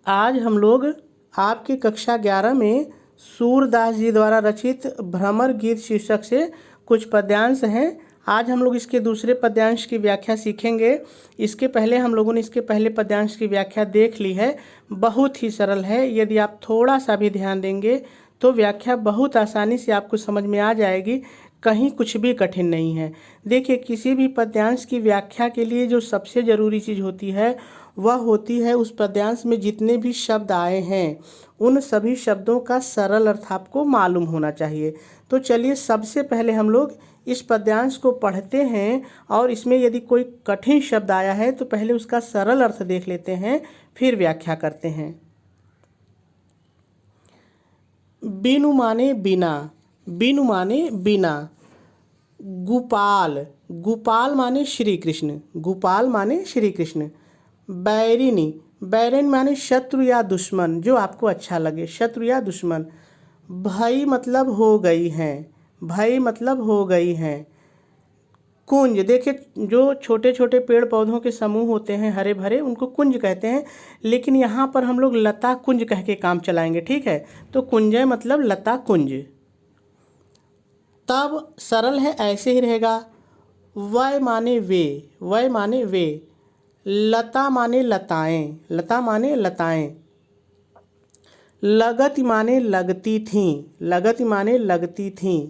आज हम लोग आपकी कक्षा 11 में सूरदास जी द्वारा रचित भ्रमर गीत शीर्षक से कुछ पद्यांश हैं। आज हम लोग इसके दूसरे पद्यांश की व्याख्या सीखेंगे। इसके पहले हम लोगों ने इसके पहले पद्यांश की व्याख्या देख ली है। बहुत ही सरल है, यदि आप थोड़ा सा भी ध्यान देंगे तो व्याख्या बहुत आसानी से आपको समझ में आ जाएगी। कहीं कुछ भी कठिन नहीं है। देखिए, किसी भी पद्यांश की व्याख्या के लिए जो सबसे ज़रूरी चीज़ होती है वह होती है उस पद्यांश में जितने भी शब्द आए हैं उन सभी शब्दों का सरल अर्थ आपको मालूम होना चाहिए। तो चलिए, सबसे पहले हम लोग इस पद्यांश को पढ़ते हैं और इसमें यदि कोई कठिन शब्द आया है तो पहले उसका सरल अर्थ देख लेते हैं, फिर व्याख्या करते हैं। बिनु माने बिना, बिनु माने बिना। गोपाल, गोपाल माने श्री कृष्ण, गोपाल माने श्री कृष्ण। बैरिनी, बैरिन माने शत्रु या दुश्मन, जो आपको अच्छा लगे, शत्रु या दुश्मन। भई मतलब हो गई हैं, भई मतलब हो गई हैं। कुंज, देखिए जो छोटे छोटे पेड़ पौधों के समूह होते हैं हरे भरे, उनको कुंज कहते हैं, लेकिन यहाँ पर हम लोग लता कुंज कह के काम चलाएंगे, ठीक है। तो कुंजय मतलब लता कुंज। तब सरल है, ऐसे ही रहेगा। वय माने वे, वय माने वे। लता माने लताएं, लता माने लताएं। लगत माने लगती थीं, लगत माने लगती थीं।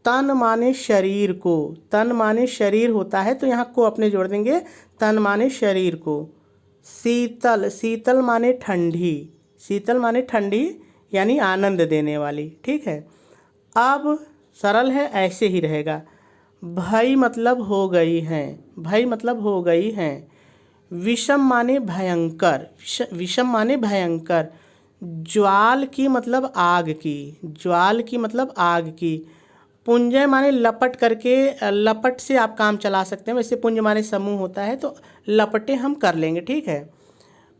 तन माने शरीर को, तन माने शरीर होता है तो यहाँ को अपने जोड़ देंगे, तन माने शरीर को। शीतल, शीतल माने ठंडी, शीतल माने ठंडी यानी आनंद देने वाली, ठीक है। अब सरल है, ऐसे ही रहेगा। भई मतलब हो गई हैं, भई मतलब हो गई हैं। विषम माने भयंकर, विषम माने भयंकर। ज्वाल की मतलब आग की, ज्वाल की मतलब आग की। पुंजय माने लपट करके, लपट से आप काम चला सकते हैं, वैसे पुंज माने समूह होता है तो लपटे हम कर लेंगे, ठीक है।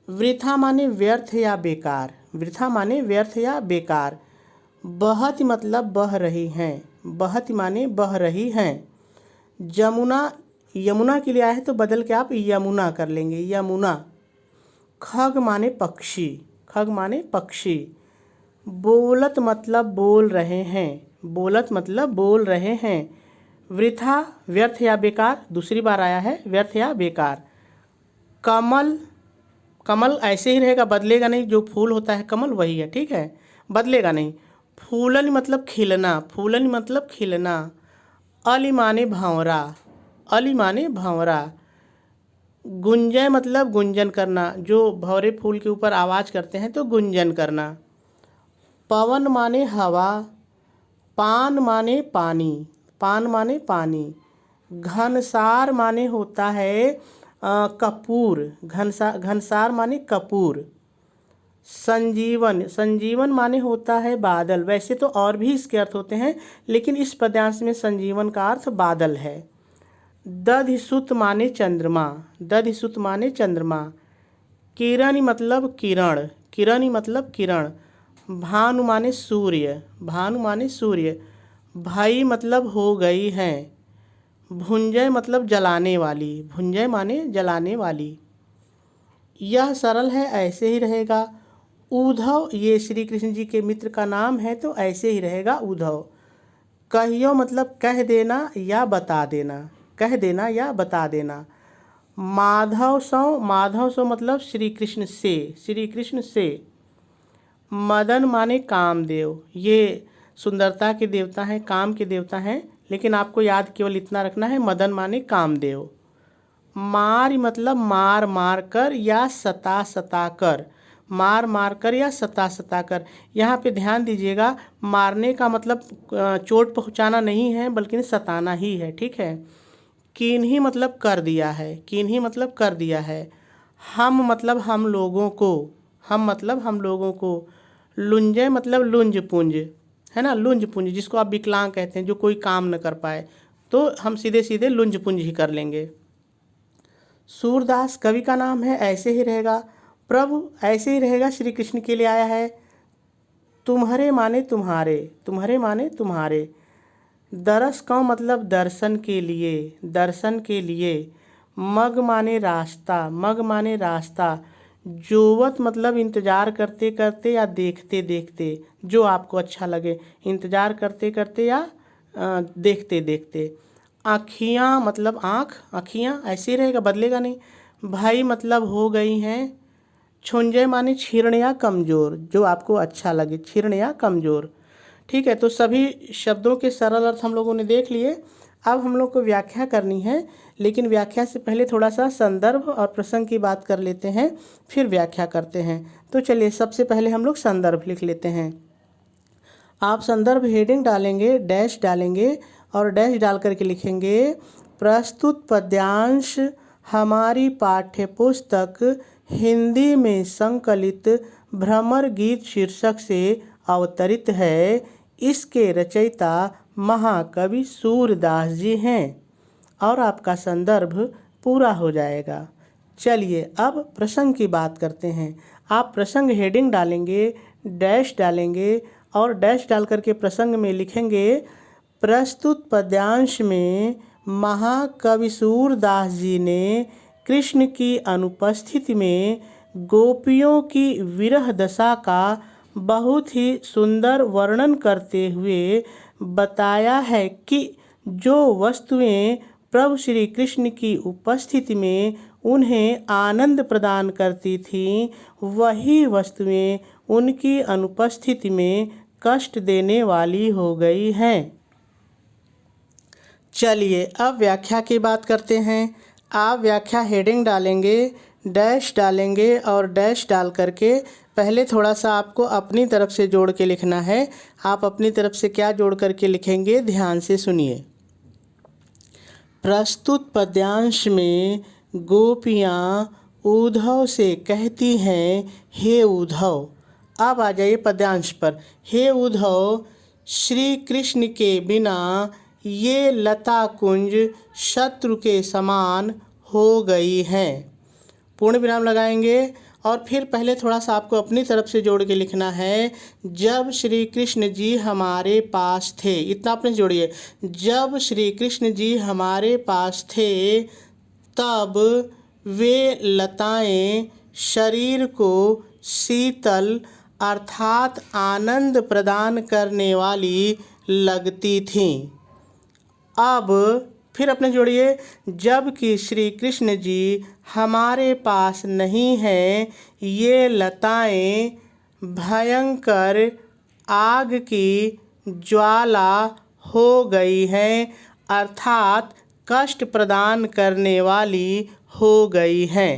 वृथा माने व्यर्थ या बेकार, वृथा माने व्यर्थ या बेकार। बहत मतलब बह रही हैं, बहत माने बह रही हैं। जमुना, यमुना के लिए आया है तो बदल के आप यमुना कर लेंगे, यमुना। खग माने पक्षी, खग माने पक्षी। बोलत मतलब बोल रहे हैं, बोलत मतलब बोल रहे हैं। वृथा व्यर्थ या बेकार, दूसरी बार आया है, व्यर्थ या बेकार। कमल, कमल ऐसे ही रहेगा, बदलेगा नहीं, जो फूल होता है कमल वही है, ठीक है, बदलेगा नहीं। फूलन मतलब खिलना, फूलन मतलब खिलना। अली माने भंवरा, अली माने भंवरा। गुंजय मतलब गुंजन करना, जो भंवरे फूल के ऊपर आवाज़ करते हैं तो गुंजन करना। पवन माने हवा। पान माने पानी, पान माने पानी। घनसार माने होता है कपूर, घनसार माने कपूर। संजीवन, संजीवन माने होता है बादल, वैसे तो और भी इसके अर्थ होते हैं लेकिन इस पद्यांश में संजीवन का अर्थ बादल है। दधिसुत माने चंद्रमा, दधिसुत माने चंद्रमा। किरण मतलब किरण, किरण मतलब किरण। भानु माने सूर्य, भानु माने सूर्य। भाई मतलब हो गई हैं। भुंजय मतलब जलाने वाली, भुंजय माने जलाने वाली। यह सरल है, ऐसे ही रहेगा। उद्धव, ये श्री कृष्ण जी के मित्र का नाम है तो ऐसे ही रहेगा उद्धव। कहियो मतलब कह देना या बता देना, कह देना या बता देना। माधव सौ, माधव सौ मतलब श्री कृष्ण से, श्री कृष्ण से। मदन माने कामदेव, ये सुंदरता के देवता हैं, काम के देवता हैं, लेकिन आपको याद केवल इतना रखना है, मदन माने कामदेव। मार मतलब मार मार कर या सता सता कर, मार मार कर या सता सता कर। यहाँ पे ध्यान दीजिएगा, मारने का मतलब चोट पहुँचाना नहीं है बल्कि सताना ही है, ठीक है। किन्हीं मतलब कर दिया है, किन्हीं मतलब कर दिया है। हम मतलब हम लोगों को, हम मतलब हम लोगों को। लुंजय मतलब लुंज पुंज, है ना, लुंज पुंज, जिसको आप विकलांग कहते हैं, जो कोई काम न कर पाए, तो हम सीधे सीधे लुंज पुंज ही कर लेंगे। सूरदास कवि का नाम है, ऐसे ही रहेगा। प्रभु ऐसे ही रहेगा, श्री कृष्ण के लिए आया है। तुम्हारे माने तुम्हारे, तुम्हारे माने तुम्हारे। दरस का मतलब दर्शन के लिए, दर्शन के लिए। मग माने रास्ता, मग माने रास्ता। जोवत मतलब इंतज़ार करते करते या देखते देखते, जो आपको अच्छा लगे, इंतज़ार करते करते या देखते देखते। आँखियाँ मतलब आँख, आँखियाँ ऐसे ही रहेगा, बदलेगा नहीं। भाई मतलब हो गई हैं। छुंजय माने क्षीण या कमज़ोर, जो आपको अच्छा लगे, क्षीण या कमज़ोर। ठीक है, तो सभी शब्दों के सरल अर्थ हम लोगों ने देख लिए। अब हम लोग को व्याख्या करनी है, लेकिन व्याख्या से पहले थोड़ा सा संदर्भ और प्रसंग की बात कर लेते हैं, फिर व्याख्या करते हैं। तो चलिए सबसे पहले हम लोग संदर्भ लिख लेते हैं। आप संदर्भ हेडिंग डालेंगे, डैश डालेंगे और डैश डाल करके लिखेंगे, प्रस्तुत पद्यांश हमारी पाठ्य पुस्तक हिंदी में संकलित भ्रमर गीत शीर्षक से अवतरित है। इसके रचयिता महाकवि सूरदास जी हैं और आपका संदर्भ पूरा हो जाएगा। चलिए अब प्रसंग की बात करते हैं। आप प्रसंग हेडिंग डालेंगे, डैश डालेंगे और डैश डाल करके प्रसंग में लिखेंगे, प्रस्तुत पद्यांश में महाकवि सूरदास जी ने कृष्ण की अनुपस्थिति में गोपियों की विरह दशा का बहुत ही सुंदर वर्णन करते हुए बताया है कि जो वस्तुएं प्रभु श्री कृष्ण की उपस्थिति में उन्हें आनंद प्रदान करती थीं, वही वस्तुएं उनकी अनुपस्थिति में कष्ट देने वाली हो गई हैं। चलिए अब व्याख्या की बात करते हैं। आप व्याख्या हेडिंग डालेंगे, डैश डालेंगे और डैश डाल करके पहले थोड़ा सा आपको अपनी तरफ से जोड़ के लिखना है। आप अपनी तरफ से क्या जोड़ करके लिखेंगे, ध्यान से सुनिए। प्रस्तुत पद्यांश में गोपियाँ उद्धव से कहती हैं, हे उद्धव। अब आ जाइए पद्यांश पर। हे उद्धव, श्री कृष्ण के बिना ये लता कुंज शत्रु के समान हो गई हैं। पूर्ण विराम लगाएंगे और फिर पहले थोड़ा सा आपको अपनी तरफ से जोड़ के लिखना है, जब श्री कृष्ण जी हमारे पास थे। इतना आपने जोड़िए, जब श्री कृष्ण जी हमारे पास थे तब वे लताएं शरीर को शीतल अर्थात आनंद प्रदान करने वाली लगती थीं। अब फिर अपने जोड़िए, जबकि श्री कृष्ण जी हमारे पास नहीं हैं, ये लताएं भयंकर आग की ज्वाला हो गई हैं अर्थात कष्ट प्रदान करने वाली हो गई हैं।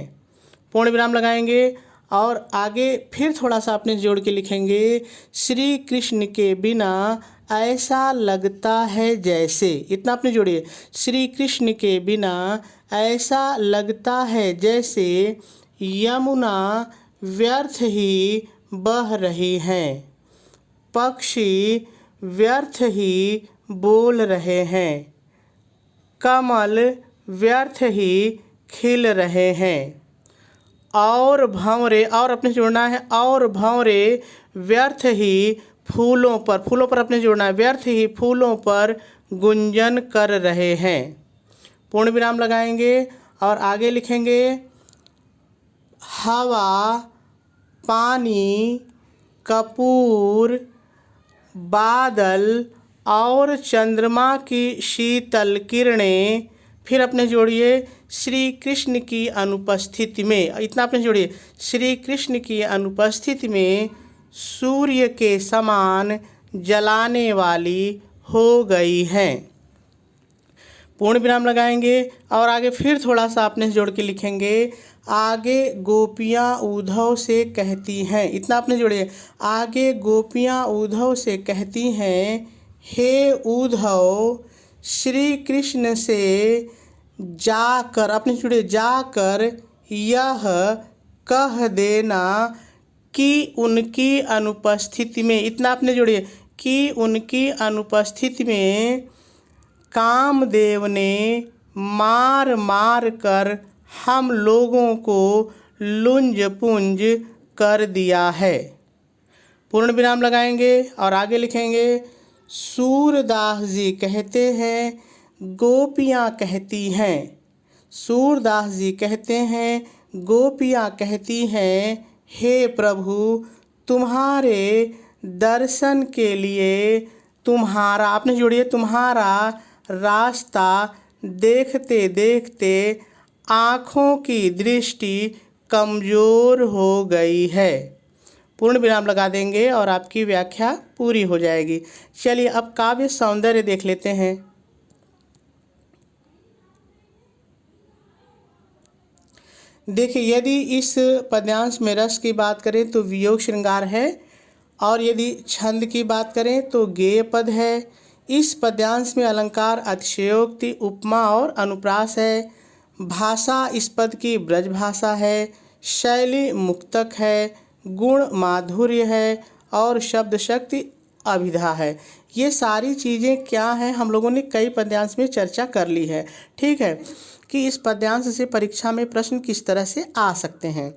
पूर्ण विराम लगाएंगे और आगे फिर थोड़ा सा अपने जोड़ के लिखेंगे, श्री कृष्ण के बिना ऐसा लगता है जैसे। इतना आपने जोड़िए, श्री कृष्ण के बिना ऐसा लगता है जैसे यमुना व्यर्थ ही बह रही हैं, पक्षी व्यर्थ ही बोल रहे हैं, कमल व्यर्थ ही खिल रहे हैं, और भंवरे, और अपने जोड़ना है, और भंवरे व्यर्थ ही फूलों पर अपने जोड़ना है, व्यर्थ ही फूलों पर गुंजन कर रहे हैं। पूर्ण विराम लगाएंगे और आगे लिखेंगे, हवा, पानी, कपूर, बादल और चंद्रमा की शीतल किरणें। फिर अपने जोड़िए, श्री कृष्ण की अनुपस्थिति में। इतना अपने जोड़िए, श्री कृष्ण की अनुपस्थिति में सूर्य के समान जलाने वाली हो गई हैं। पूर्ण विराम लगाएंगे और आगे फिर थोड़ा सा आपने जोड़ के लिखेंगे, आगे गोपियाँ उद्धव से कहती हैं। इतना आपने जोड़िए, आगे गोपियाँ उद्धव से कहती हैं, हे उद्धव, श्री कृष्ण से जाकर, अपने जोड़िए, जाकर यह कह देना कि उनकी अनुपस्थिति में। इतना आपने जोड़िए, कि उनकी अनुपस्थिति में कामदेव ने मार मार कर हम लोगों को लुंज पुंज कर दिया है। पूर्ण विराम लगाएंगे और आगे लिखेंगे, सूरदास जी कहते हैं, गोपियाँ कहती हैं। सूरदास जी कहते हैं, गोपियाँ कहती हैं, हे प्रभु, तुम्हारे दर्शन के लिए तुम्हारा, आपने जोड़िए, तुम्हारा रास्ता देखते देखते आँखों की दृष्टि कमज़ोर हो गई है। पूर्ण विराम लगा देंगे और आपकी व्याख्या पूरी हो जाएगी। चलिए अब काव्य सौंदर्य देख लेते हैं। देखिए, यदि इस पद्यांश में रस की बात करें तो वियोग श्रृंगार है, और यदि छंद की बात करें तो गेय पद है। इस पद्यांश में अलंकार अतिशयोक्ति, उपमा और अनुप्रास है। भाषा इस पद की ब्रज भाषा है। शैली मुक्तक है, गुण माधुर्य है और शब्द शक्ति अभिधा है। ये सारी चीज़ें क्या हैं, हम लोगों ने कई पद्यांश में चर्चा कर ली है। ठीक है, कि इस पद्यांश से परीक्षा में प्रश्न किस तरह से आ सकते हैं।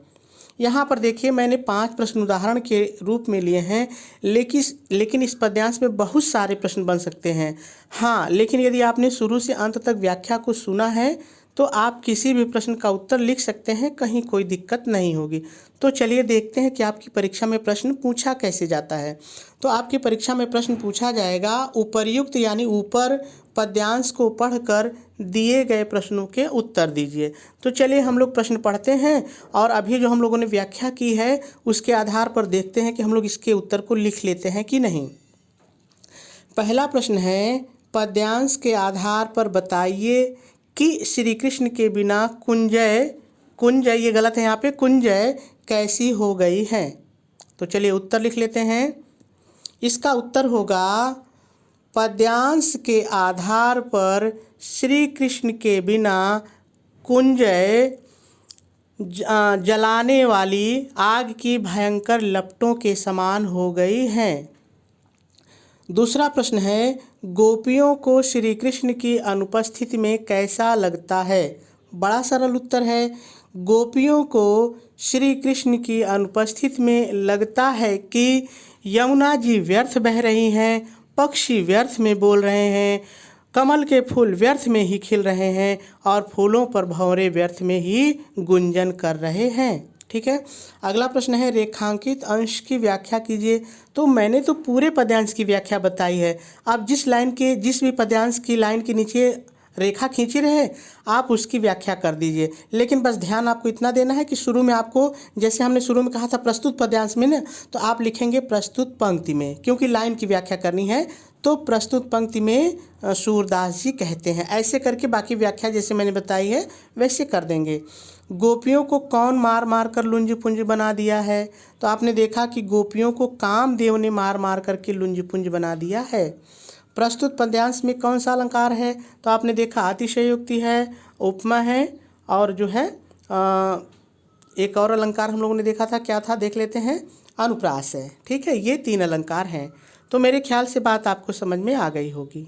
यहाँ पर देखिए, मैंने 5 प्रश्न उदाहरण के रूप में लिए हैं, लेकिन इस पद्यांश में बहुत सारे प्रश्न बन सकते हैं। हाँ, लेकिन यदि आपने शुरू से अंत तक व्याख्या को सुना है तो आप किसी भी प्रश्न का उत्तर लिख सकते हैं, कहीं कोई दिक्कत नहीं होगी। तो चलिए देखते हैं कि आपकी परीक्षा में प्रश्न पूछा कैसे जाता है। तो आपकी परीक्षा में प्रश्न पूछा जाएगा, उपर्युक्त यानी ऊपर पद्यांश को पढ़कर दिए गए प्रश्नों के उत्तर दीजिए। तो चलिए हम लोग प्रश्न पढ़ते हैं और अभी जो हम लोगों ने व्याख्या की है उसके आधार पर देखते हैं कि हम लोग इसके उत्तर को लिख लेते हैं कि नहीं। पहला प्रश्न है, पद्यांश के आधार पर बताइए कि श्री कृष्ण के बिना कुंजय ये गलत है, यहाँ पे कुंजय कैसी हो गई है। तो चलिए उत्तर लिख लेते हैं। इसका उत्तर होगा, पद्यांश के आधार पर श्री कृष्ण के बिना कुंजय जलाने वाली आग की भयंकर लपटों के समान हो गई हैं। दूसरा प्रश्न है, गोपियों को श्री कृष्ण की अनुपस्थिति में कैसा लगता है। बड़ा सरल उत्तर है, गोपियों को श्री कृष्ण की अनुपस्थिति में लगता है कि यमुना जी व्यर्थ बह रही हैं, पक्षी व्यर्थ में बोल रहे हैं, कमल के फूल व्यर्थ में ही खिल रहे हैं और फूलों पर भंवरे व्यर्थ में ही गुंजन कर रहे हैं। ठीक है, अगला प्रश्न है, रेखांकित अंश की व्याख्या कीजिए। तो मैंने तो पूरे पद्यांश की व्याख्या बताई है। आप जिस भी पद्यांश की लाइन के नीचे रेखा खींची रहे आप उसकी व्याख्या कर दीजिए। लेकिन बस ध्यान आपको इतना देना है कि शुरू में आपको, जैसे हमने शुरू में कहा था प्रस्तुत पद्यांश में ना, तो आप लिखेंगे प्रस्तुत पंक्ति में, क्योंकि लाइन की व्याख्या करनी है। तो प्रस्तुत पंक्ति में सूरदास जी कहते हैं, ऐसे करके बाकी व्याख्या जैसे मैंने बताई है वैसे कर देंगे। गोपियों को कौन मार मार कर लुंज पुंज बना दिया है। तो आपने देखा कि गोपियों को कामदेव ने मार मार करके लुंज पुंज बना दिया है। प्रस्तुत पद्यांश में कौन सा अलंकार है। तो आपने देखा अतिशयोक्ति है, उपमा है और जो है एक और अलंकार हम लोगों ने देखा था, क्या था देख लेते हैं, अनुप्रास है। ठीक है, ये 3 अलंकार हैं। तो मेरे ख्याल से बात आपको समझ में आ गई होगी।